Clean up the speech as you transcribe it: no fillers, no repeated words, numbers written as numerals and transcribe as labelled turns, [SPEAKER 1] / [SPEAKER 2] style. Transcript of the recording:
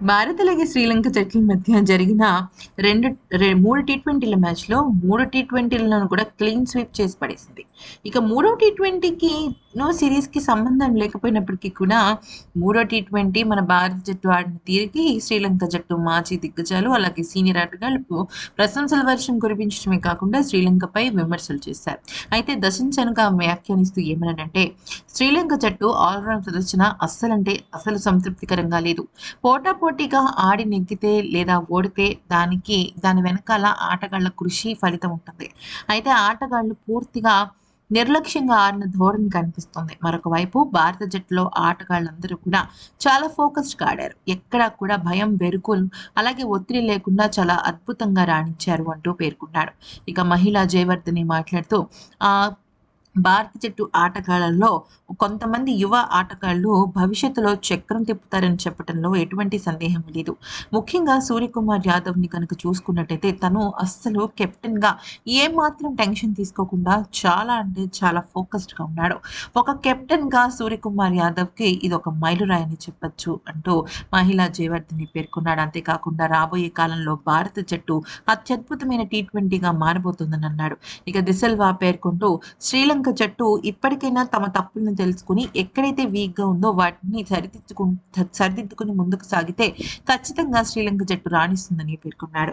[SPEAKER 1] భారత్ అలాగే శ్రీలంక జట్ల మధ్య జరిగిన 3 టీ20ల మ్యాచ్‌లో 3 టీ20లను కూడా క్లీన్ స్వీప్ చేసి పడేసింది. ఇక మూడో టీ20కి సిరీస్‌కి సంబంధం లేకపోయినప్పటికీ కూడా మూడో టీ20 మన భారత జట్టు ఆడిన తీరుకి శ్రీలంక జట్టు మాజీ దిగ్గజాలు అలాగే సీనియర్ ఆటగాళ్లకు ప్రశంసల వర్షం కురిపించడమే కాకుండా శ్రీలంకపై విమర్శలు చేశారు. అయితే దశించనుగా వ్యాఖ్యానిస్తూ ఏమన్నాడంటే శ్రీలంక జట్టు ఆల్‌రౌండ్ ప్రదర్శన అస్సలంటే అసలు సంతృప్తికరంగా లేదు. పోటాపోటీగా ఆడి నెగ్గితే లేదా ఓడితే దాని వెనకాల ఆటగాళ్ల కృషి ఫలితం ఉంటుంది. అయితే ఆటగాళ్లు పూర్తిగా నిర్లక్ష్యంగా ఆడిన ధోరణి కనిపిస్తుంది. మరొక వైపు భారత జట్టులో ఆటగాళ్ళందరూ కూడా చాలా ఫోకస్డ్‌గా ఆడారు. ఎక్కడా కూడా భయం, బెరుకులు అలాగే ఒత్తిడి లేకుండా చాలా అద్భుతంగా రాణించారు అంటూ పేర్కొన్నాడు. ఇక మహిళా జయవర్ధని మాట్లాడుతూ ఆహ్, భారత జట్టు ఆటగాళ్ళలో కొంతమంది యువ ఆటగాళ్ళు భవిష్యత్తులో చక్రం తిప్పుతారని చెప్పటంలో ఎటువంటి సందేహం లేదు. ముఖ్యంగా సూర్యకుమార్ యాదవ్‌ని కనుక చూసుకున్నట్టయితే తను అస్సలు కెప్టెన్‌గా ఏమాత్రం టెన్షన్ తీసుకోకుండా చాలా అంటే చాలా ఫోకస్డ్‌గా ఉన్నాడు. ఒక కెప్టెన్‌గా సూర్యకుమార్ యాదవ్‌కి ఇదొక మైలురాయి అని చెప్పొచ్చు అంటూ మహిళా జయవర్ధని పేర్కొన్నాడు. అంతేకాకుండా రాబోయే కాలంలో భారత జట్టు అత్యద్భుతమైన టీ20గా మారబోతుందని అన్నాడు. ఇక డిసెల్వా పేర్కొంటూ శ్రీలంక జట్టు ఇప్పటికైనా తమ తప్పులను తెలుసుకొని ఎక్కడైతే వీక్‌గా ఉందో వాటిని సరిదిద్దుకుని ముందుకు సాగితే ఖచ్చితంగా శ్రీలంక జట్టు రాణిస్తుందని పేర్కొన్నాడు.